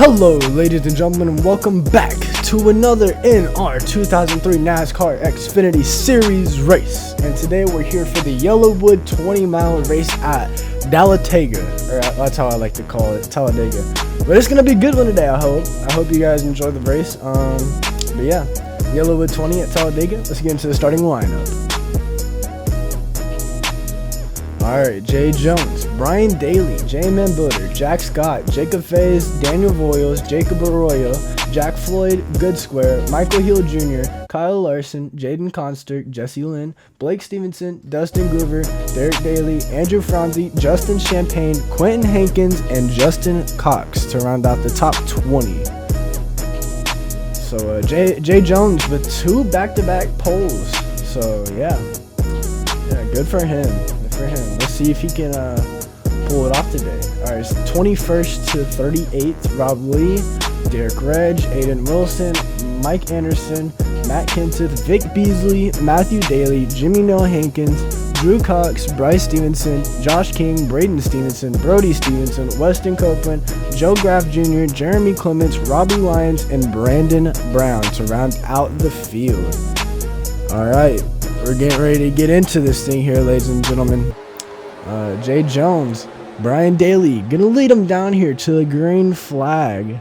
Hello ladies and gentlemen, and welcome back to another NR2003 NASCAR Xfinity Series race. And today we're here for the Yellawood 20-mile race at Talladega, or that's how I like to call it, Talladega. But it's gonna be a good one today, I hope. I hope you guys enjoy the race. But yeah, Yellawood 20 at Talladega. Let's get into the starting lineup. Alright, Jay Jones, Brian Daly, J-Man Builder, Jack Scott, Jacob Faze, Daniel Voiles, Jacob Arroyo, Jack Floyd, Good Square, Michael Hill Jr., Kyle Larson, Jaden Conster, Jesse Lynn, Blake Stevenson, Dustin Goover, Derek Daly, Andrew Franzi, Justin Champagne, Quentin Hankins, and Justin Cox to round out the top 20. So Jay Jones with 2 back-to-back poles. So yeah, good for him. Let's see if he can pull it off today. Alright, it's 21st to 38th. Rob Lee, Derek Reg, Aiden Wilson, Mike Anderson, Matt Kenseth, Vic Beasley, Matthew Daly, Jimmy Noah Hankins, Drew Cox, Bryce Stevenson, Josh King, Braden Stevenson, Brody Stevenson, Weston Copeland, Joe Graff Jr., Jeremy Clements, Robbie Lyons, and Brandon Brown to round out the field. Alright, we're getting ready to get into this thing here, ladies and gentlemen. Jay Jones, Brian Daly, gonna lead him down here to the green flag.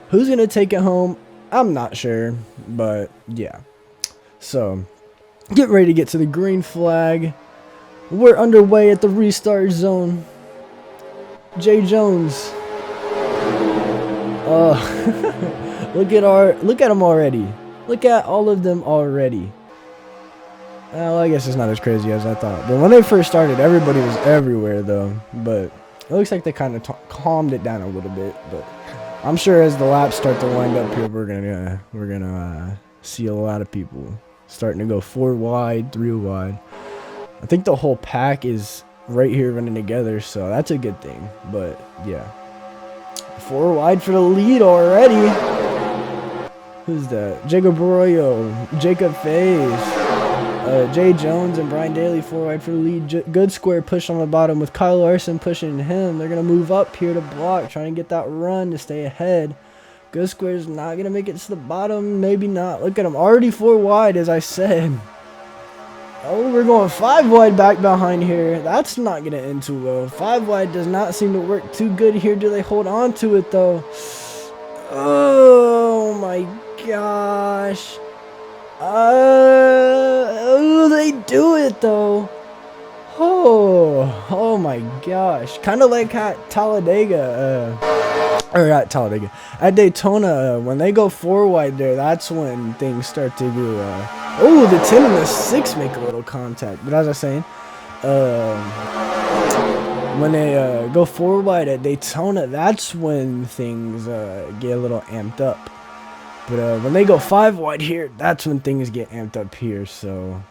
Who's gonna take it home? I'm not sure, but yeah. So, get ready to get to the green flag. We're underway at the restart zone. Jay Jones. Look at them already. Look at all of them already. Well, I guess it's not as crazy as I thought. But when they first started, everybody was everywhere, though. But it looks like they kind of calmed it down a little bit. But I'm sure as the laps start to wind up here, we're gonna see a lot of people starting to go 4 wide, 3 wide. I think the whole pack is right here running together, so that's a good thing. But yeah, 4 wide for the lead already. Who's that? Jacob Arroyo, Jacob Faze. Jay Jones and Brian Daly 4 wide for the lead. Good Square push on the bottom with Kyle Larson pushing him. They're going to move up here to block, trying to get that run to stay ahead. Good Square's not going to make it to the bottom. Maybe not. Look at him. Already 4 wide, as I said. Oh, we're going 5 wide back behind here. That's not going to end too well. 5 wide does not seem to work too good here. Do they hold on to it, though? Oh, my gosh. They do it though. Oh my gosh. Kind of like at Talladega, or at Talladega, at Daytona, when they go 4 wide there, that's when things start to go, the 10 and the 6 make a little contact. But as I was saying, when they go 4 wide at Daytona, that's when things get a little amped up. But when they go 5 wide here, that's when things get amped up here. So,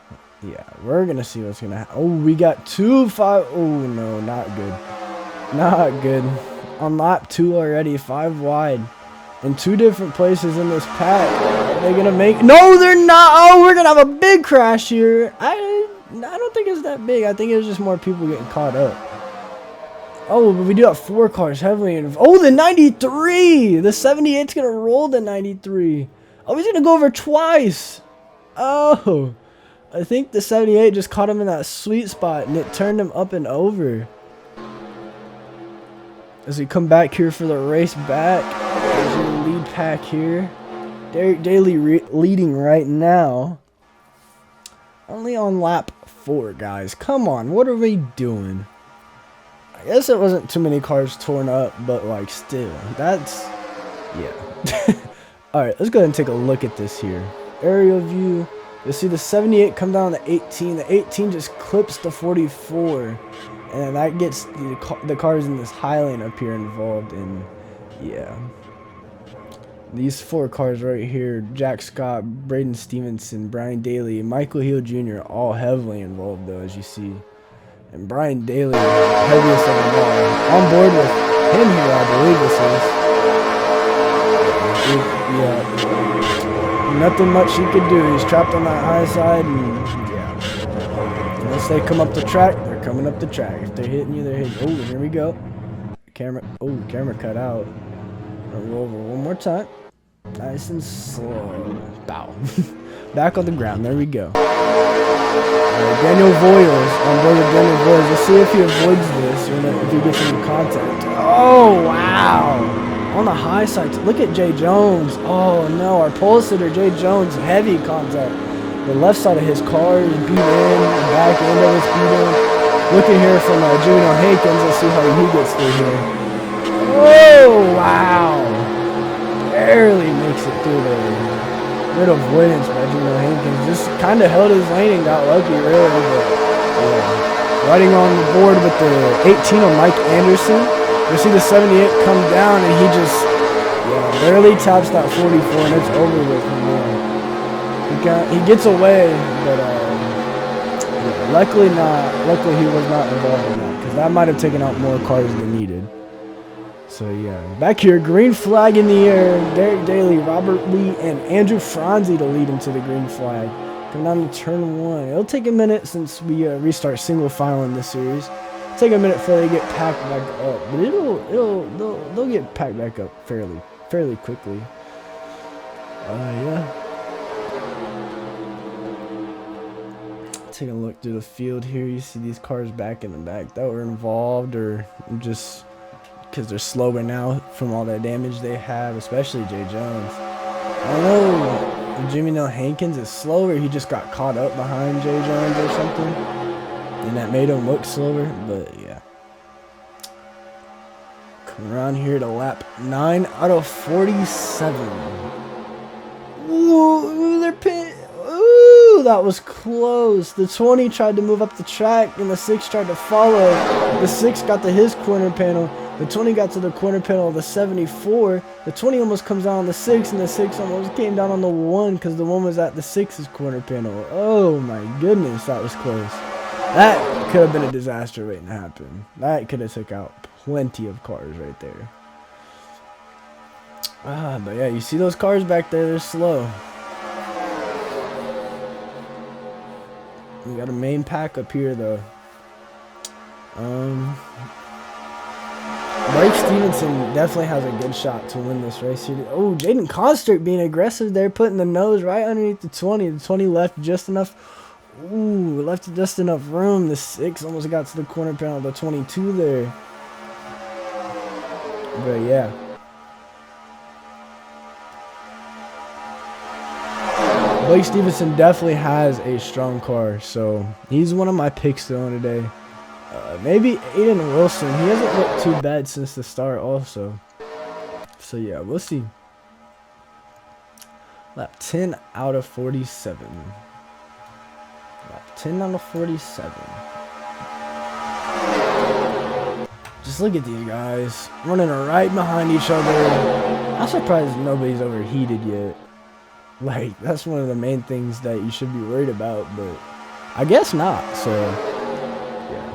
yeah, we're going to see what's going to happen. Oh, we got 2 5. Oh, no, not good. Not good. On lap 2 already, 5 wide. In 2 different places in this pack. Are they going to make... No, they're not. Oh, we're going to have a big crash here. I don't think it's that big. I think it was just more people getting caught up. Oh, but we do have 4 cars heavily involved. Oh, the 93! The 78's going to roll the 93. Oh, he's going to go over twice. Oh, I think the 78 just caught him in that sweet spot, and it turned him up and over. As we come back here for the race back, there's your lead pack here. Derek Daly leading right now. Only on lap 4, guys. Come on, what are we doing? I guess it wasn't too many cars torn up, but like still, that's, yeah. Alright, let's go ahead and take a look at this here. Aerial view. You'll see the 78 come down to 18. The 18 just clips the 44. And that gets the cars in this Highland up here involved. And yeah. These 4 cars right here, Jack Scott, Braden Stevenson, Brian Daly, Michael Hill Jr., all heavily involved though, as you see. And Brian Daly, heaviest of them all. On board with him here, I believe this is. Yeah. Nothing much he could do. He's trapped on that high side, and yeah. Unless they come up the track, they're coming up the track. If they're hitting you, they're hitting. Oh, here we go. Camera cut out. Roll over one more time. Nice and slow. Bow. Back on the ground. There we go. Daniel Voiles. On board with Daniel Voiles. Let's see if he avoids this or if he gets into contact. Oh, wow. On the high side. Look at Jay Jones. Oh, no. Our pole sitter, Jay Jones, heavy contact. The left side of his car is beat in. The back end of it's beat in. Looking here from Junior Hankins. Let's see how he gets through here. Oh, wow. Barely makes it through there. Good avoidance by Junior Hankins. Just kind of held his lane and got lucky, really. But, yeah. Riding on the board with the 18 of Mike Anderson. You see the 78 come down, and he just barely taps that 44, and it's over with him there. He gets away, but luckily not. Luckily he was not involved in that, because that might have taken out more cars than needed. So yeah, back here, green flag in the air. Derek Daly, Robert Lee, and Andrew Franzi to lead into the green flag. Coming down to turn 1. It'll take a minute since we restart single file in this series. It'll take a minute before they get packed back up, but they'll get packed back up fairly quickly. Yeah. Take a look through the field here. You see these cars back in the back that were involved, or just because they're slower now from all that damage they have, especially Jay Jones. I don't know, Jimmy Neal Hankins is slower. He just got caught up behind Jay Jones or something, and that made him look slower. But yeah, coming around here to lap 9 out of 47. Ooh, they're pit. Ooh, that was close. The 20 tried to move up the track, and the 6 tried to follow. The 6 got to his corner panel. The 20 got to the corner panel of the 74. The 20 almost comes down on the 6, and the 6 almost came down on the 1 because the 1 was at the 6's corner panel. Oh my goodness, that was close. That could have been a disaster waiting to happen. That could have took out plenty of cars right there. But yeah, you see those cars back there, they're slow. We got a main pack up here though. Blake Stevenson definitely has a good shot to win this race here. Oh, Jaden Constrick being aggressive there, putting the nose right underneath the 20. The 20 left just enough. Ooh, left just enough room. The 6 almost got to the corner panel of the 22 there. But yeah. Blake Stevenson definitely has a strong car, so he's one of my picks though today. Maybe Aiden Wilson. He hasn't looked too bad since the start also. So yeah, we'll see. Lap 10 out of 47. Lap 10 out of 47. Just look at these guys running right behind each other. I'm surprised nobody's overheated yet. Like, that's one of the main things that you should be worried about, but I guess not, so yeah.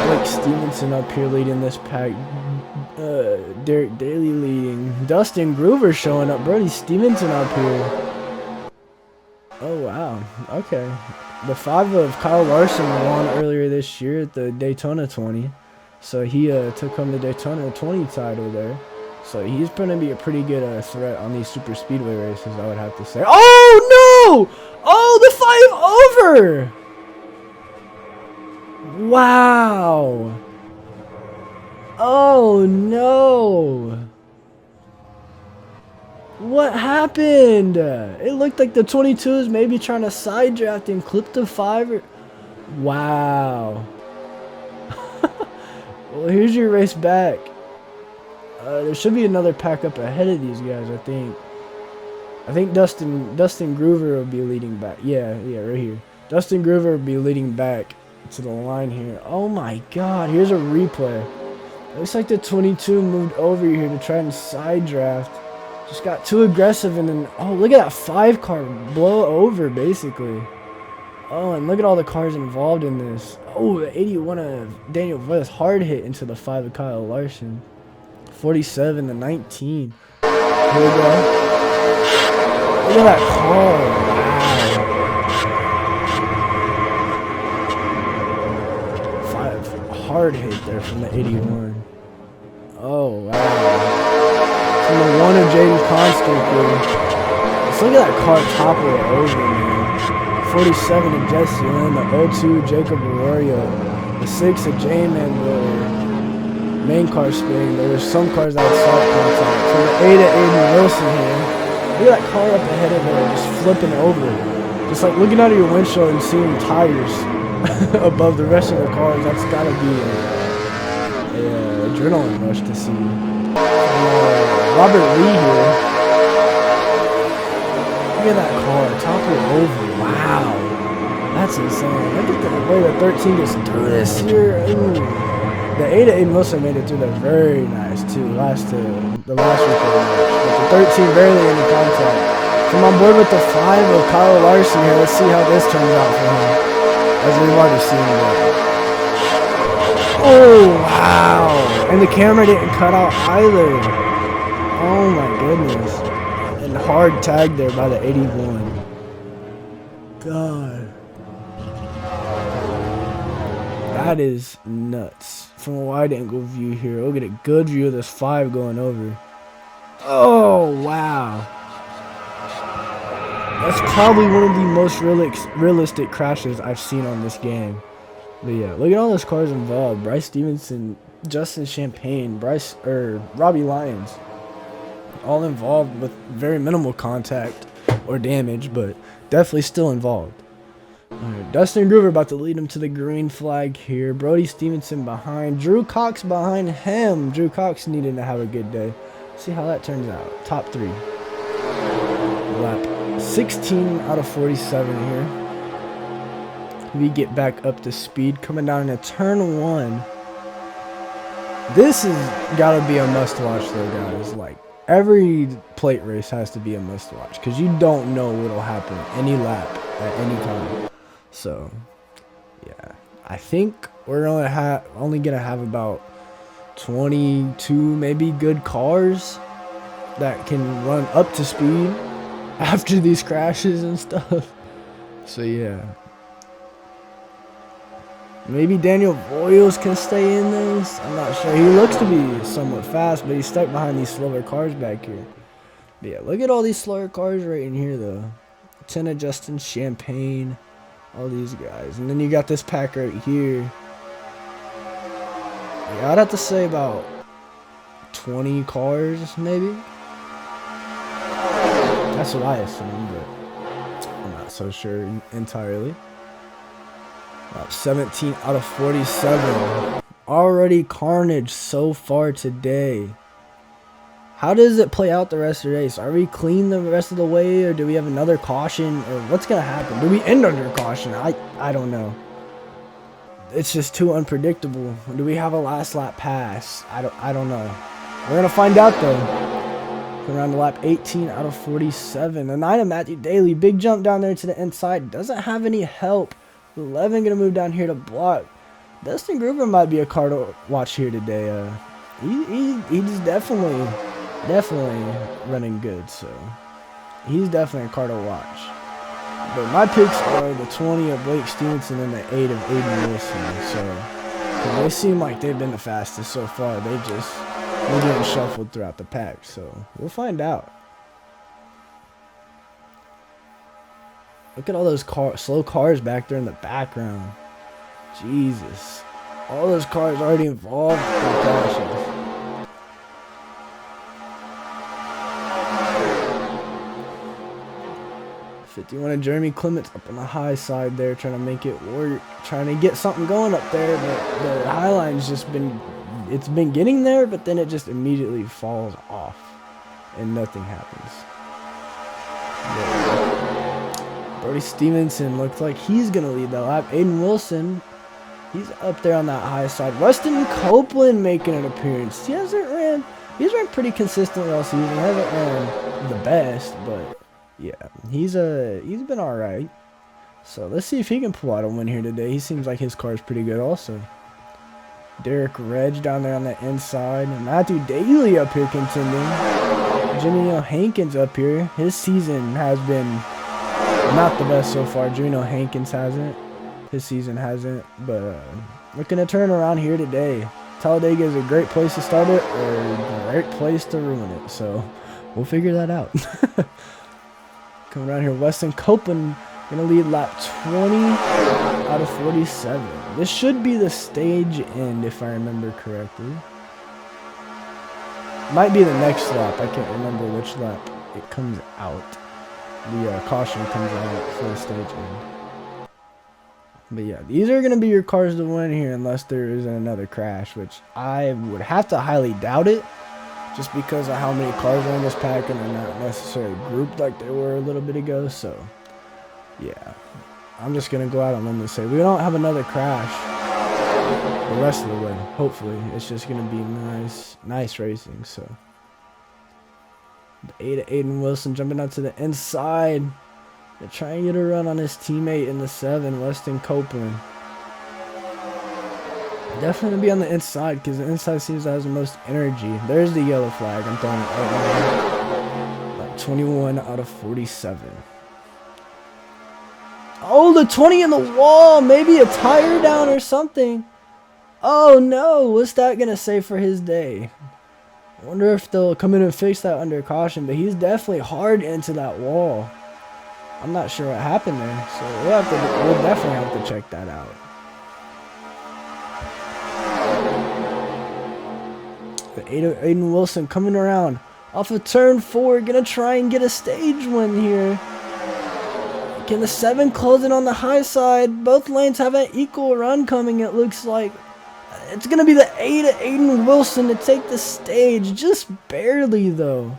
Blake Stevenson up here leading this pack. Derek Daly leading. Dustin Groover showing up. Brody Stevenson up here. Oh, wow. Okay. The 5 of Kyle Larson won earlier this year at the Daytona 20. So he took home the Daytona 20 title there. So he's going to be a pretty good threat on these super speedway races, I would have to say. Oh, no! Oh, the 5 over! Wow. Oh, no. What happened? It looked like the 22 is maybe trying to side draft and clip the 5. Wow. Well, here's your race back. There should be another pack up ahead of these guys, I think. I think Dustin Groover will be leading back. Yeah, right here. Dustin Groover will be leading back to the line here. Oh my God, here's a replay. Looks like the 22 moved over here to try and side draft. Just got too aggressive, and then, oh, look at that 5 car blow over, basically. Oh, and look at all the cars involved in this. Oh, the 81 of Daniel Voiles hard hit into the 5 of Kyle Larson. 47 to 19. Here we go. Look at that car. from the 81. Oh, wow. From the 1 of Jaden Constantly. Let's look at that car topple it over, man. 47 of Jesse Lynn, the 02 Jacob Arroyo, the 6 of J-Man Wheeler. Main car spinning. There were some cars that had salt contact. From the 8 of Aiden Wilson here. Look at that car up ahead of her, just flipping over. Just like looking out of your windshield and seeing tires above the rest of the cars. That's gotta be a adrenaline rush to see. Robert Lee here. Look at that car, topple over. Wow, that's insane. Look at the way the 13 gets through this here. Ooh. The 8 of Aiden Wilson made it through there very nice too. The last weekend, but the 13 barely any contact. Come on board with the 5 of Kyle Larson here. Let's see how this turns out for him, as we've already seen it. Oh wow! And the camera didn't cut out either. Oh my goodness! And hard tag there by the 81. God. That is nuts. From a wide angle view here, we'll get a good view of this 5 going over. Oh, wow. That's probably one of the most realistic crashes I've seen on this game. But yeah, look at all those cars involved. Bryce Stevenson, Justin Champagne, Robbie Lyons. All involved with very minimal contact or damage, but definitely still involved. Right, Dustin Groover about to lead him to the green flag here. Brody Stevenson behind. Drew Cox behind him. Drew Cox needing to have a good day. See how that turns out. Top 3. Lap 16 out of 47 here. We get back up to speed. Coming down into turn 1. This has got to be a must-watch though, guys. Like, every plate race has to be a must-watch because you don't know what'll happen any lap at any time. So, yeah, I think we're only gonna have about 22 maybe good cars that can run up to speed after these crashes and stuff. So yeah, maybe Daniel Boyles can stay in this. I'm not sure. He looks to be somewhat fast, but he's stuck behind these slower cars back here. But yeah, look at all these slower cars right in here though. 10 of Justin Champagne. All these guys. And then you got this pack right here. Yeah, I'd have to say about 20 cars, maybe. That's what I assume, but I'm not so sure entirely. About 17 out of 47. Already carnage so far today. How does it play out the rest of the race? Are we clean the rest of the way, or do we have another caution, or what's gonna happen? Do we end under caution? I don't know. It's just too unpredictable. Do we have a last lap pass? I don't know. We're gonna find out though. Going around to lap 18 out of 47. The 9 of Matthew Daly, big jump down there to the inside. Doesn't have any help. 11 gonna move down here to block. Dustin Groover might be a car to watch here today. He's definitely running good, so he's definitely a car to watch. But my picks are the 20 of Blake Stevenson and the 8 of Aiden Wilson. So they seem like they've been the fastest so far. They're getting shuffled throughout the pack, so we'll find out. Look at all those slow cars back there in the background. Jesus, all those cars already involved in crashes. '51 of Jeremy Clements up on the high side there, trying to make it work, trying to get something going up there, but the high line's just it's been getting there, but then it just immediately falls off and nothing happens. But Brody Stevenson looks like he's gonna lead that lap. Aiden Wilson, he's up there on that high side. Weston Copeland making an appearance. He's ran pretty consistently all season. He hasn't ran the best, but yeah, he's been all right. So let's see if he can pull out a win here today. He seems like his car is pretty good also. Derek Reg down there on the inside. And Matthew Daly up here contending. Jimmy Hankins up here. His season has been not the best so far. Jimmy Hankins hasn't. His season hasn't. But looking to turn around here today. Talladega is a great place to start it or a great place to ruin it. So we'll figure that out. Coming around here, Weston Copeland gonna lead lap 20 out of 47. This should be the stage end if I remember correctly. Might be the next lap. I can't remember which lap it comes out. The caution comes out for the stage end. But yeah, these are going to be your cars to win here unless there is another crash, which I would have to highly doubt it just because of how many cars are in this pack and they're not necessarily grouped like they were a little bit ago. So yeah, I'm just going to go out on them and say we don't have another crash the rest of the way. Hopefully it's just going to be nice racing. So the 8 of Aiden Wilson jumping out to the inside. They're trying to get a run on his teammate in the 7, Weston Copeland. Definitely going to be on the inside because the inside seems to have the most energy. There's the yellow flag. I'm throwing it right now. 21 out of 47. Oh, the 20 in the wall. Maybe a tire down or something. Oh, no. What's that going to say for his day? I wonder if they'll come in and fix that under caution. But he's definitely hard into that wall. I'm not sure what happened there. So we'll definitely have to check that out. The Aiden Wilson coming around off of turn 4. Going to try and get a stage win here. Can the 7 close it on the high side? Both lanes have an equal run coming, it looks like. It's going to be the 8 of Aiden Wilson to take the stage. Just barely, though.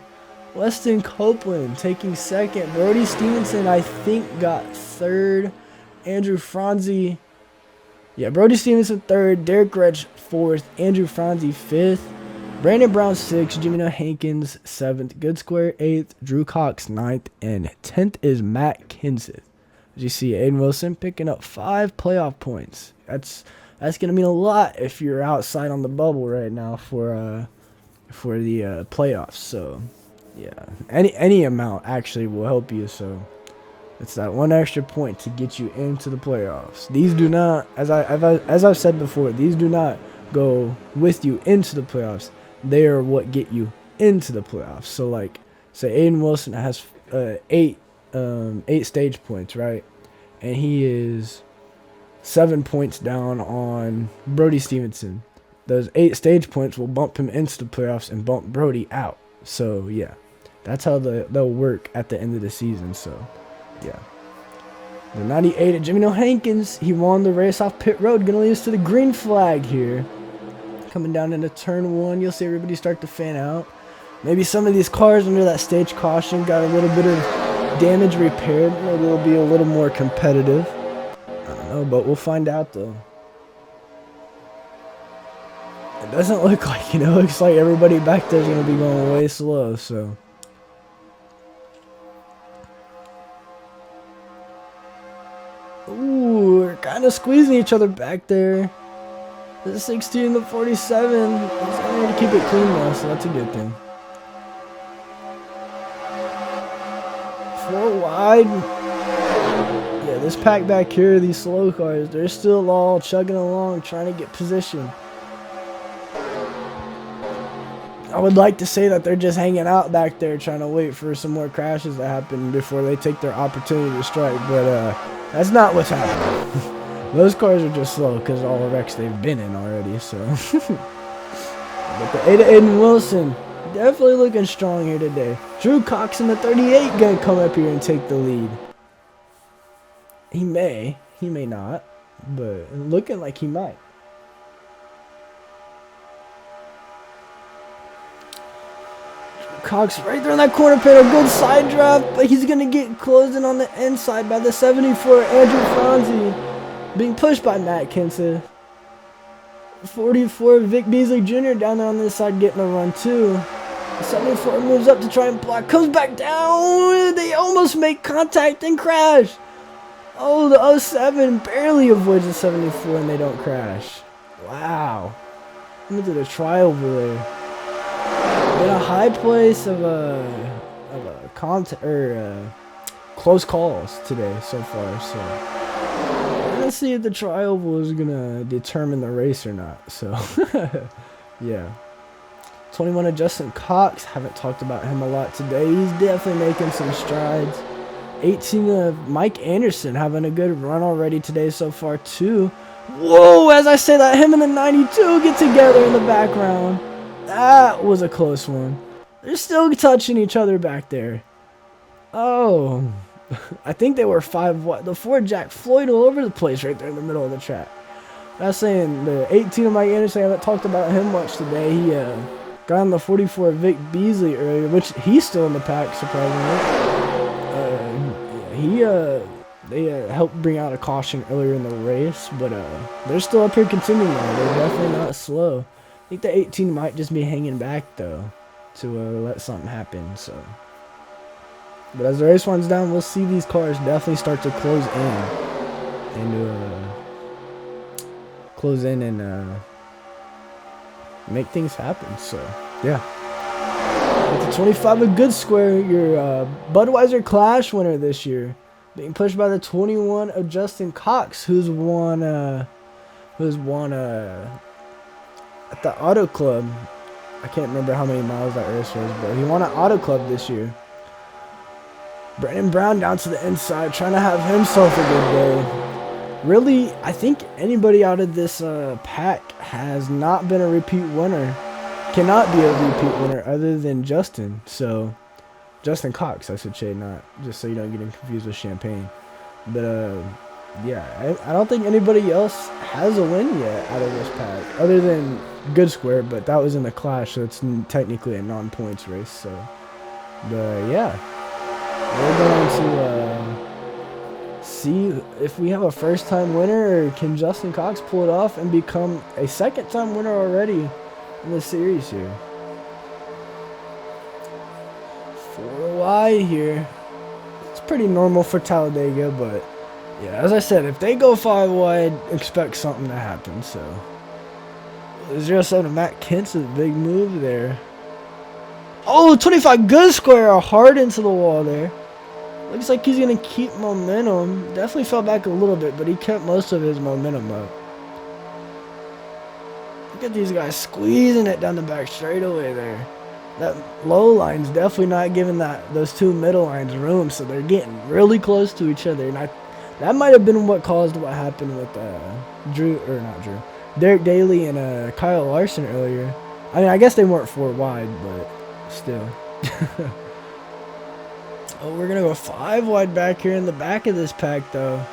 Weston Copeland taking second. Brody Stevenson, I think, got third. Andrew Franzi. Yeah, Brody Stevenson third. Derek Retch fourth. Andrew Franzi fifth. Brandon Brown 6th, Jimmy Hankins 7th, Good Square 8th, Drew Cox 9th, and 10th is Matt Kenseth. As you see, Aiden Wilson picking up 5 playoff points. That's gonna mean a lot if you're outside on the bubble right now for the playoffs. So yeah, any amount actually will help you. So it's that one extra point to get you into the playoffs. These do not, as I've said before, these do not go with you into the playoffs. They are what get you into the playoffs. So, like, say Aiden Wilson has 8 stage points, right? And he is 7 points down on Brody Stevenson. Those 8 stage points will bump him into the playoffs and bump Brody out. So, yeah, that's how they'll work at the end of the season. So, yeah. The 98 of Jimmy Hankins, he won the race off pit road. Going to lead us to the green flag here. Coming down into turn 1, you'll see everybody start to fan out. Maybe some of these cars under that stage caution got a little bit of damage repaired. Maybe it'll be a little more competitive. I don't know, but we'll find out though. It doesn't look like, it looks like everybody back there is going to be going way slow, so. Ooh, we're kind of squeezing each other back there. The 16 and the 47. He's going to keep it clean though, so that's a good thing. 4 wide. Yeah, this pack back here, these slow cars, they're still all chugging along, trying to get position. I would like to say that they're just hanging out back there, trying to wait for some more crashes to happen before they take their opportunity to strike, but that's not what's happening. Those cars are just slow because of all the wrecks they've been in already, so. But the 8 of Aiden Wilson, definitely looking strong here today. Drew Cox in the 38 going to come up here and take the lead. He may not, but looking like he might. Cox right there in that corner pit, a good side draft, but he's going to get closed in on the inside by the 74 Andrew Franzi. Being pushed by Matt Kenseth. 44 Vic Beasley Jr. down there on this side getting a run too. The 74 moves up to try and block. Comes back down. They almost make contact and crash. Oh, the 07 barely avoids the 74 and they don't crash. Wow. Let me do the try over there. In a high place of close calls today so far. So. gonna see if the tri-oval is gonna determine the race or not. So, yeah. 21 of Justin Cox. Haven't talked about him a lot today. He's definitely making some strides. 18 of Mike Anderson, having a good run already today so far too. Whoa! As I say that, him and the 92 get together in the background. That was a close one. They're still touching each other back there. Oh, I think they were 5 wide. The Ford Jack Floyd all over the place right there in the middle of the track. I was saying the 18 of Mike Anderson, I haven't talked about him much today. He got on the 44 of Vic Beasley earlier, which he's still in the pack, surprisingly. They helped bring out a caution earlier in the race, but they're still up here continuing on. They're definitely not slow. I think the 18 might just be hanging back, though, to let something happen, so. But as the race winds down, we'll see these cars definitely start to close in and make things happen. So yeah. With the 25 of Good Square, your Budweiser Clash winner this year, being pushed by the 21 of Justin Cox, who's won at the Auto Club. I can't remember how many miles that race was, but he won an Auto Club this year. Brandon Brown down to the inside, trying to have himself a good day. Really, I think anybody out of this pack has not been a repeat winner. Cannot be a repeat winner other than Justin. So, Justin Cox, I should say, not just so you don't get confused with Champagne. But, yeah, I don't think anybody else has a win yet out of this pack other than Good Square, but that was in the Clash, so it's technically a non-points race. So, but, yeah. We're going to see if we have a first-time winner, or can Justin Cox pull it off and become a second-time winner already in the series here. 4 wide here. It's pretty normal for Talladega, but yeah, as I said, if they go 5 wide, expect something to happen. So 07 Matt Kent's a big move there. Oh, 25 Good Square, hard into the wall there. Looks like he's going to keep momentum. Definitely fell back a little bit, but he kept most of his momentum up. Look at these guys squeezing it down the back straightaway there. That low line's definitely not giving those 2 middle lines room, so they're getting really close to each other. And that might have been what caused what happened with Derek Daly and Kyle Larson earlier. I mean, I guess they weren't 4 wide, but still. Oh, we're going to go 5 wide back here in the back of this pack, though.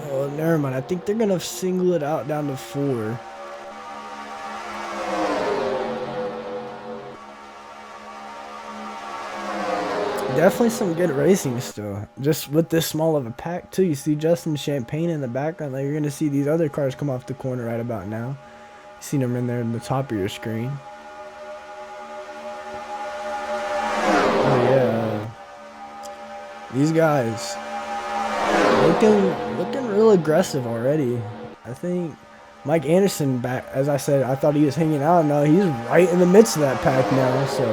Oh, never mind. I think they're going to single it out down to 4. Definitely some good racing still. Just with this small of a pack, too. You see Justin Champagne in the background. Like, you're going to see these other cars come off the corner right about now. You see them in there in the top of your screen. These guys looking real aggressive already. I think Mike Anderson back, as I said, I thought he was hanging out. No, he's right in the midst of that pack now. So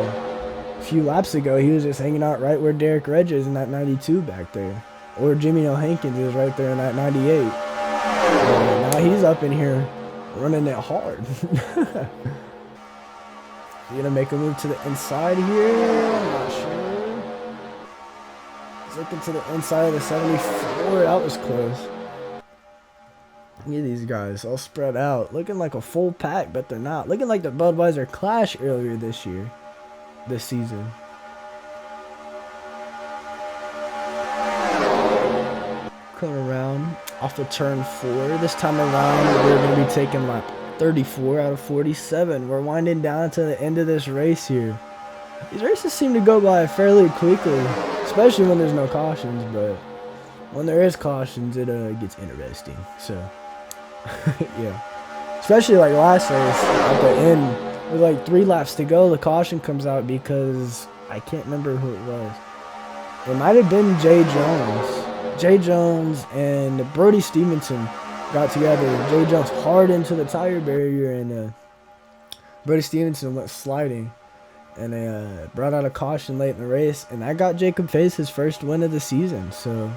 a few laps ago, he was just hanging out right where Derek Reg is in that 92 back there, or Jimmy L. Hankins is right there in that 98. And now he's up in here running it hard. He's gonna make a move to the inside here. I'm not sure. Looking to the inside of the 74. That was close. Look at these guys all spread out. Looking like a full pack, but they're not. Looking like the Budweiser Clash earlier this season. Coming around off of turn 4. This time around, we're going to be taking lap 34 out of 47. We're winding down to the end of this race here. These races seem to go by fairly quickly, especially when there's no cautions, but when there is cautions, it gets interesting. So, yeah. Especially like last race, at the end, with like 3 laps to go, the caution comes out because I can't remember who it was. It might have been Jay Jones. Jay Jones and Brody Stevenson got together. Jay Jones hard into the tire barrier, and Brody Stevenson went sliding. and they brought out a caution late in the race, and that got Jacob Faze his first win of the season. So,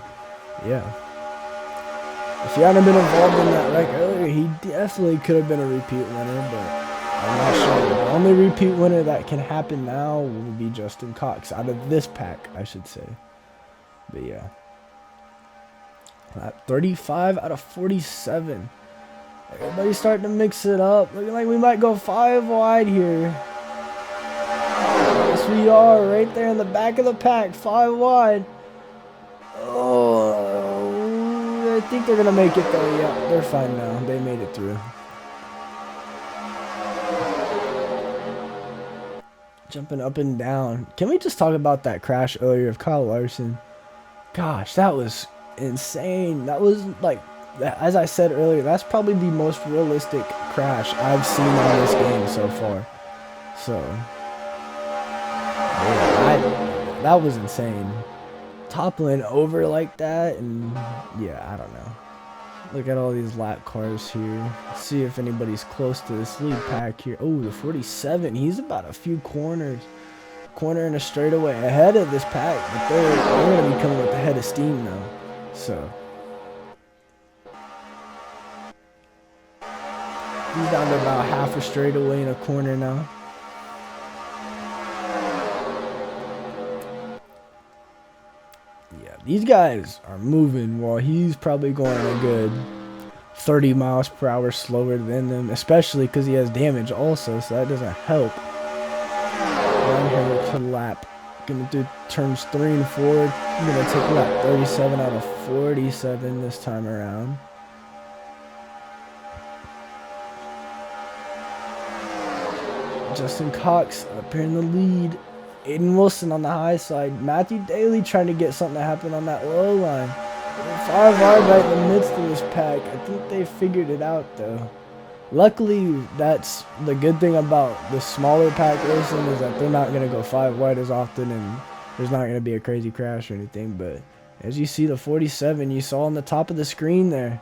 yeah. If he hadn't been involved in that wreck earlier, he definitely could have been a repeat winner, but I'm not sure. The only repeat winner that can happen now will be Justin Cox, out of this pack, I should say. But yeah. 35 out of 47. Everybody's starting to mix it up. Looking like we might go 5 wide here. Yes, we are. Right there in the back of the pack. 5 wide. Oh, I think they're going to make it though. Yeah, they're fine now. They made it through. Jumping up and down. Can we just talk about that crash earlier of Kyle Larson? Gosh, that was insane. That was like, as I said earlier, that's probably the most realistic crash I've seen on this game so far. So, yeah, that was insane. Toppling over like that, and yeah, I don't know. Look at all these lap cars here. Let's see if anybody's close to this lead pack here. Oh, the 47. He's about a few corner and a straightaway ahead of this pack, but they're going to be coming with the head of steam now. So he's down to about half a straightaway in a corner now. Yeah, these guys are moving while he's probably going a good 30 miles per hour slower than them, especially because he has damage also, so that doesn't help. Down here to lap. Gonna do turns 3 and 4. I'm gonna take lap 37 out of 47 this time around. Justin Cox up here in the lead. Aiden Wilson on the high side. Matthew Daly trying to get something to happen on that low line. 5 wide right in the midst of this pack. I think they figured it out though. Luckily, that's the good thing about the smaller pack racing, is that they're not going to go 5 wide as often, and there's not going to be a crazy crash or anything. But as you see, the 47 you saw on the top of the screen there,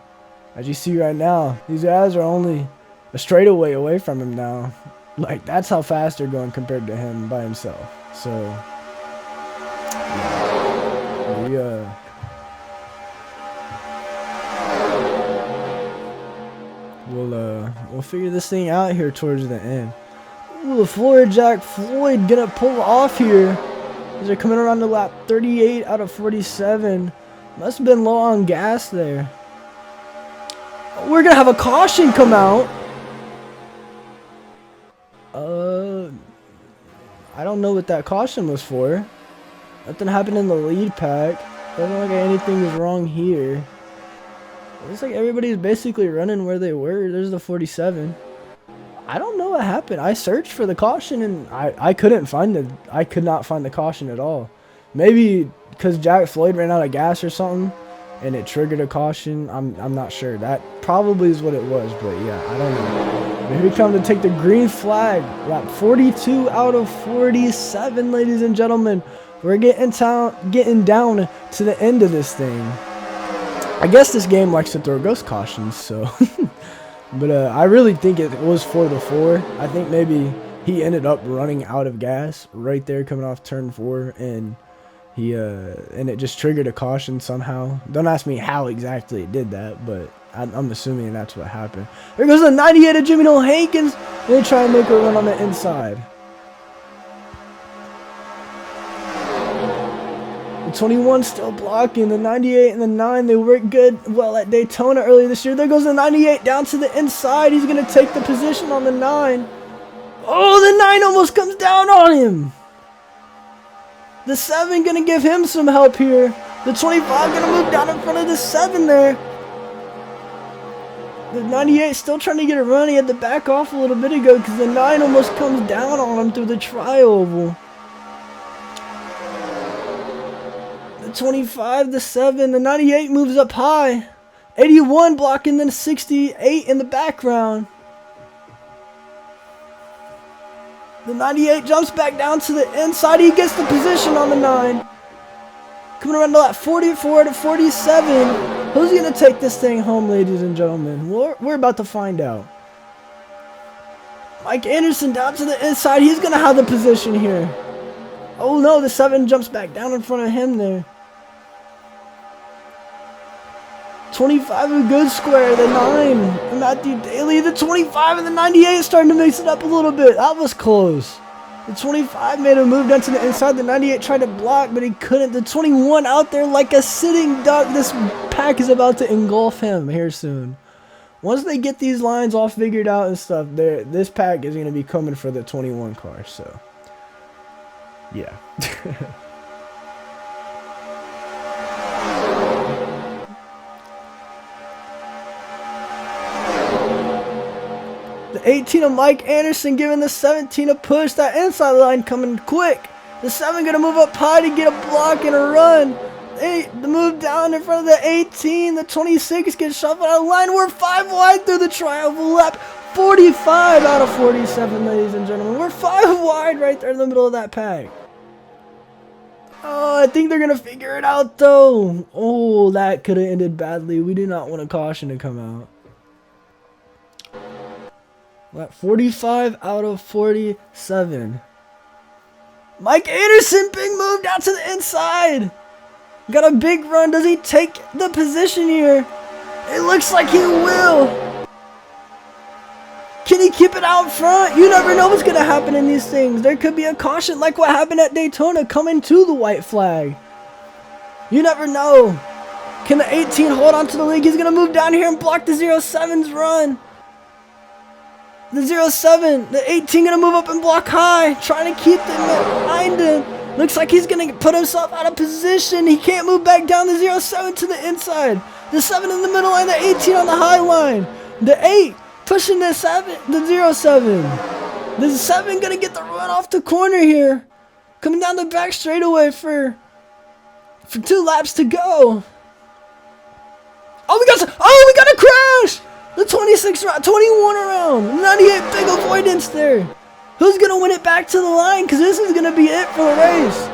as you see right now, these guys are only a straightaway away from him now. Like, that's how fast they're going compared to him by himself. So, yeah. We'll figure this thing out here towards the end. Ooh, Florida Jack Floyd gonna pull off here. These are coming around to lap 38 out of 47. Must have been low on gas there. We're gonna have a caution come out. I don't know what that caution was for. Nothing happened in the lead pack. Doesn't look like anything was wrong here. It looks like everybody's basically running where they were. There's the 47. I don't know what happened. I searched for the caution and I couldn't find it. I could not find the caution at all. Maybe because Jack Floyd ran out of gas or something and it triggered a caution. I'm not sure. That probably is what it was, but yeah, I don't know. But here we come to take the green flag. Lap 42 out of 47, ladies and gentlemen. We're getting down to the end of this thing. I guess this game likes to throw ghost cautions, so. But I really think it was for the 4. I think maybe he ended up running out of gas right there coming off turn 4, and it just triggered a caution somehow. Don't ask me how exactly it did that, but I'm assuming that's what happened. There goes the 98 of Jimmy Noel Hankins. They try and make a run on the inside. The 21 still blocking. The 98 and the 9, they worked good well at Daytona earlier this year. There goes the 98 down to the inside. He's going to take the position on the 9. Oh, the 9 almost comes down on him. The 7 going to give him some help here. The 25 going to move down in front of the 7 there. The 98 still trying to get a run. He had to back off a little bit ago because the 9 almost comes down on him through the tri-oval. The 25, the 7, the 98 moves up high. 81 blocking the 68 in the background. The 98 jumps back down to the inside. He gets the position on the 9. Coming around to that 44 to 47. Who's going to take this thing home, ladies and gentlemen? We're about to find out. Mike Anderson down to the inside. He's going to have the position here. Oh no, the 7 jumps back down in front of him there. 25 a good square, the 9, Matthew Daly, the 25 and the 98 is starting to mix it up a little bit. That was close. The 25 made a move down to the inside. The 98 tried to block, but he couldn't. The 21 out there like a sitting duck. This pack is about to engulf him here soon. Once they get these lines all figured out and stuff, this pack is going to be coming for the 21 car. So, yeah. The 18 of Mike Anderson giving the 17 a push. That inside line coming quick. The 7 going to move up high to get a block and a run. The move down in front of the 18. The 26 gets shuffled out of line. We're 5 wide through the tri-oval lap. 45 out of 47, ladies and gentlemen. We're 5 wide right there in the middle of that pack. Oh, I think they're going to figure it out, though. Oh, that could have ended badly. We do not want a caution to come out. We're at 45 out of 47. Mike Anderson, big move down to the inside. Got a big run. Does he take the position here? It looks like he will. Can he keep it out front? You never know what's going to happen in these things. There could be a caution like what happened at Daytona coming to the white flag. You never know. Can the 18 hold on to the lead? He's going to move down here and block the 07's run. The 07, the 18 going to move up and block high, trying to keep them behind him. Looks like he's going to put himself out of position. He can't move back down the 07 to the inside. The 7 in the middle line, the 18 on the high line. The 8 pushing the 7. The 7 going to get the run off the corner here. Coming down the back straightaway for 2 laps to go. Oh, we got a crash! The 26 round, 21 around, 98 big avoidance there. Who's going to win it back to the line? Because this is going to be it for the race.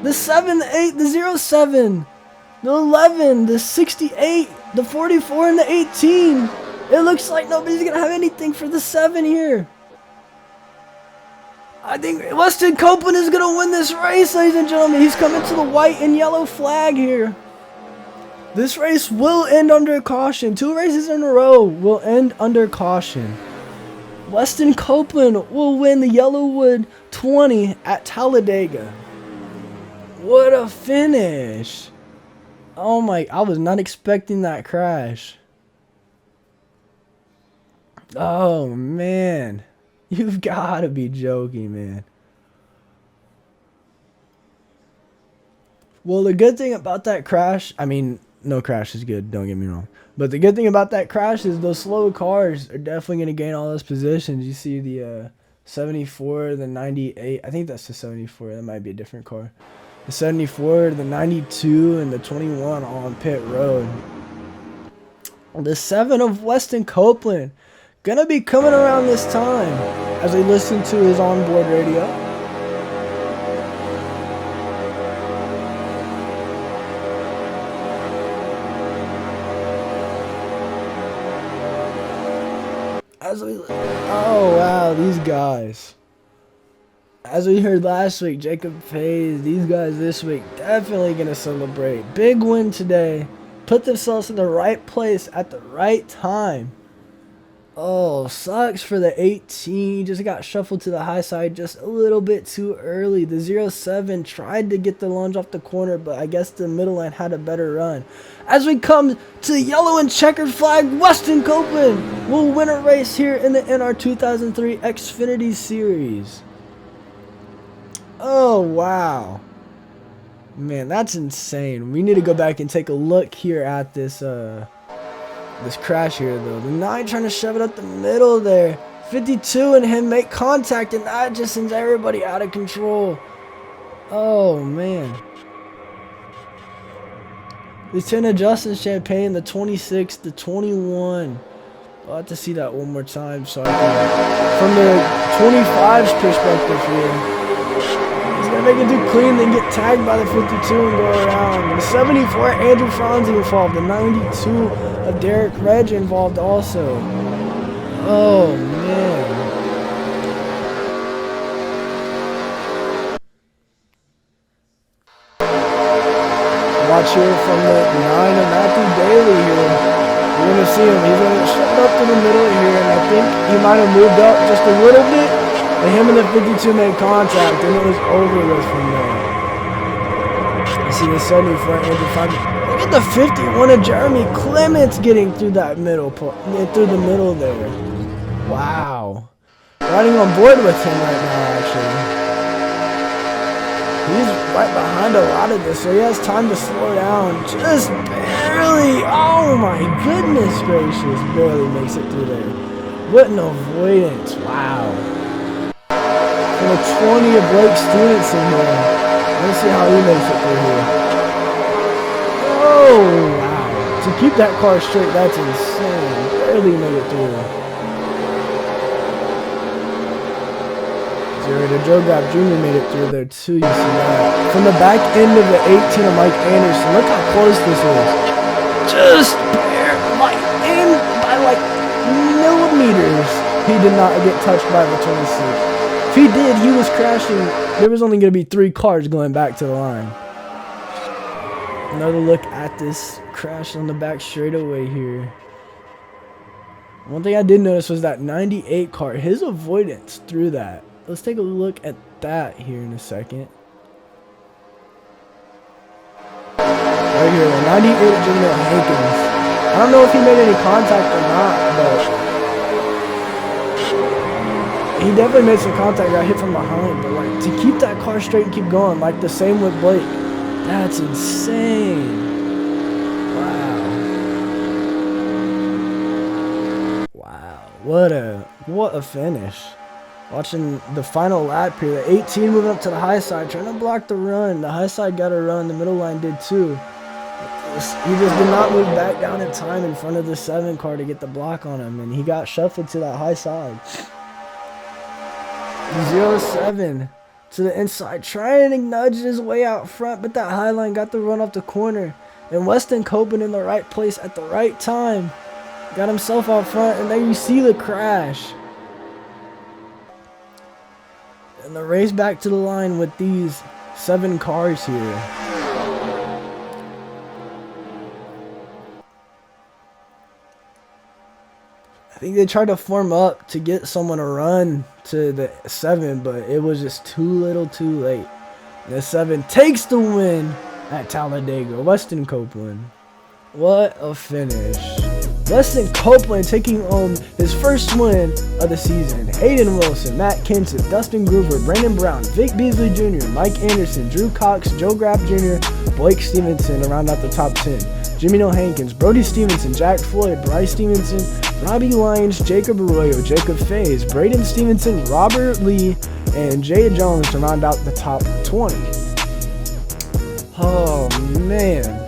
The 7, the 8, the 07, the 11, the 68, the 44, and the 18. It looks like nobody's going to have anything for the 7 here. I think Weston Copeland is going to win this race, ladies and gentlemen. He's coming to the white and yellow flag here. This race will end under caution. 2 races in a row will end under caution. Weston Copeland will win the Yellawood 20 at Talladega. What a finish. Oh my, I was not expecting that crash. Oh man. You've got to be joking, man. Well, the good thing about that crash, I mean, no crash is good, don't get me wrong. But the good thing about that crash is those slow cars are definitely going to gain all those positions. You see the 74, the 98. I think that's the 74. That might be a different car. The 74, the 92, and the 21 all on pit road. The 7 of Weston Copeland going to be coming around this time as we listen to his onboard radio. Oh wow, these guys. As we heard last week, Jacob Faze, these guys this week definitely gonna celebrate. Big win today. Put themselves in the right place at the right time. Oh, sucks for the 18. Just got shuffled to the high side just a little bit too early. The 07 tried to get the lunge off the corner, but I guess the middle line had a better run. As we come to the yellow and checkered flag, Weston Copeland will win a race here in the NR2003 Xfinity Series. Oh, wow. Man, that's insane. We need to go back and take a look here at this this crash here, though. The 9 trying to shove it up the middle there. 52 and him make contact, and that just sends everybody out of control. Oh, man. Lieutenant Justin Champagne, the 26, the 21. I'll have to see that one more time so I can, from the 25's perspective here. He's going to make it too clean, then get tagged by the 52 and go around. The 74, Andrew Franzi involved. The 92 of Derek Reg involved also. Oh, man. Watch here from the 9 of Matthew Daly here. You're going to see him. He's going to shut up to the middle here, and I think he might have moved up just a little bit. And him and the 52 made contact, and it was over with from there. You see the 70 front end. Look at the 51 of Jeremy Clements getting through that middle, through the middle there. Wow. Riding on board with him right now, actually. He's right behind a lot of this, so he has time to slow down. Just barely. Oh my goodness gracious. Barely makes it through there. What an avoidance. Wow. For the 20 of Blake Stevenson here. Let's see how he makes it through here. Oh, wow. To keep that car straight, that's insane. Barely made it through. The Joe Grab Jr. made it through there too, you see that. From the back end of the 18 of Mike Anderson, look how close this is. Just bare, by like millimeters, he did not get touched by the 26. If he did, he was crashing. There was only going to be 3 cars going back to the line. Another look at this crash on the back straightaway here. One thing I did notice was that 98 car, his avoidance through that. Let's take a look at that here in a second. Right here, the 98 Jimmy Hankins. I don't know if he made any contact or not, but he definitely made some contact. Got hit from behind, but like to keep that car straight and keep going, like the same with Blake. That's insane. Wow. What a finish. Watching the final lap here, the 18 moving up to the high side, trying to block the run. The high side got a run, the middle line did too. He just did not move back down in time in front of the 7 car to get the block on him, and he got shuffled to that high side. 07 to the inside, trying to nudge his way out front, but that high line got the run off the corner. And Weston Copeland in the right place at the right time. Got himself out front, and there you see the crash. And the race back to the line with these 7 cars here. I think they tried to form up to get someone to run to the 7, but it was just too little too late. The 7 takes the win at Talladega. Weston Copeland. What a finish. Weston Copeland taking home his first win of the season. Hayden Wilson, Matt Kenseth, Dustin Groover, Brandon Brown, Vic Beasley Jr., Mike Anderson, Drew Cox, Joe Grab Jr., Blake Stevenson to round out the top 10. Jimmy No Hankins, Brody Stevenson, Jack Floyd, Bryce Stevenson, Robbie Lyons, Jacob Arroyo, Jacob Faze, Braden Stevenson, Robert Lee, and Jay Jones to round out the top 20. Oh man.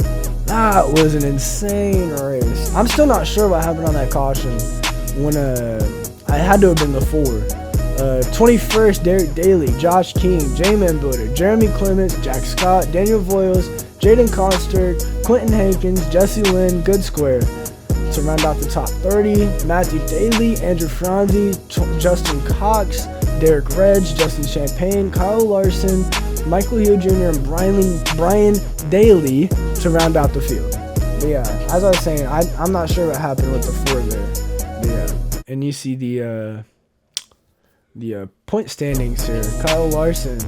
That was an insane race. I'm still not sure what happened on that caution when I had to have been the 4. 21st, Derek Daly, Josh King, J-Man Butter, Jeremy Clements, Jack Scott, Daniel Voyles, Jaden Conster, Quentin Hankins, Jesse Lynn, Good Square to round out the top 30. Matthew Daly, Andrew Franzi, Justin Cox, Derek Reg, Justin Champagne, Kyle Larson, Michael Hill Jr., and Brian Daly to round out the field. But yeah, as I was saying, I'm not sure what happened with the 4 there. But yeah, and you see the point standings here. Kyle Larson,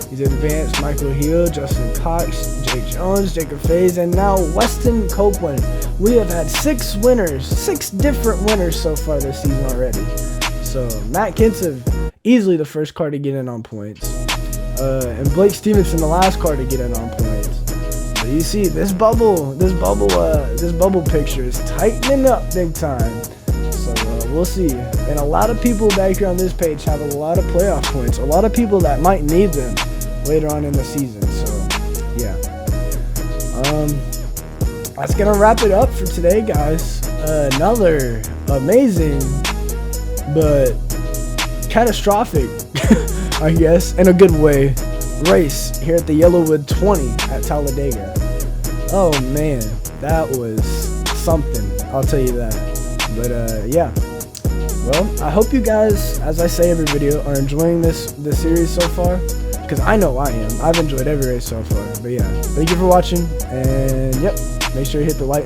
he's advanced. Michael Hill, Justin Cox, Jake Jones, Jacob Faze, and now Weston Copeland. We have had 6 winners, 6 different winners so far this season already. So Matt Kenseth, easily the first car to get in on points. And Blake Stevenson, the last car to get in on points. But you see, this bubble picture is tightening up big time. So we'll see. And a lot of people back here on this page have a lot of playoff points. A lot of people that might need them later on in the season. So yeah. That's gonna wrap it up for today, guys. Another amazing but catastrophic, I guess, in a good way, race here at the Yellawood 20 at Talladega. Oh man, that was something, I'll tell you that. But yeah, well, I hope you guys, as I say every video, are enjoying this series so far. because I know I am. I've enjoyed every race so far. But yeah, thank you for watching, and yep, make sure you hit the like.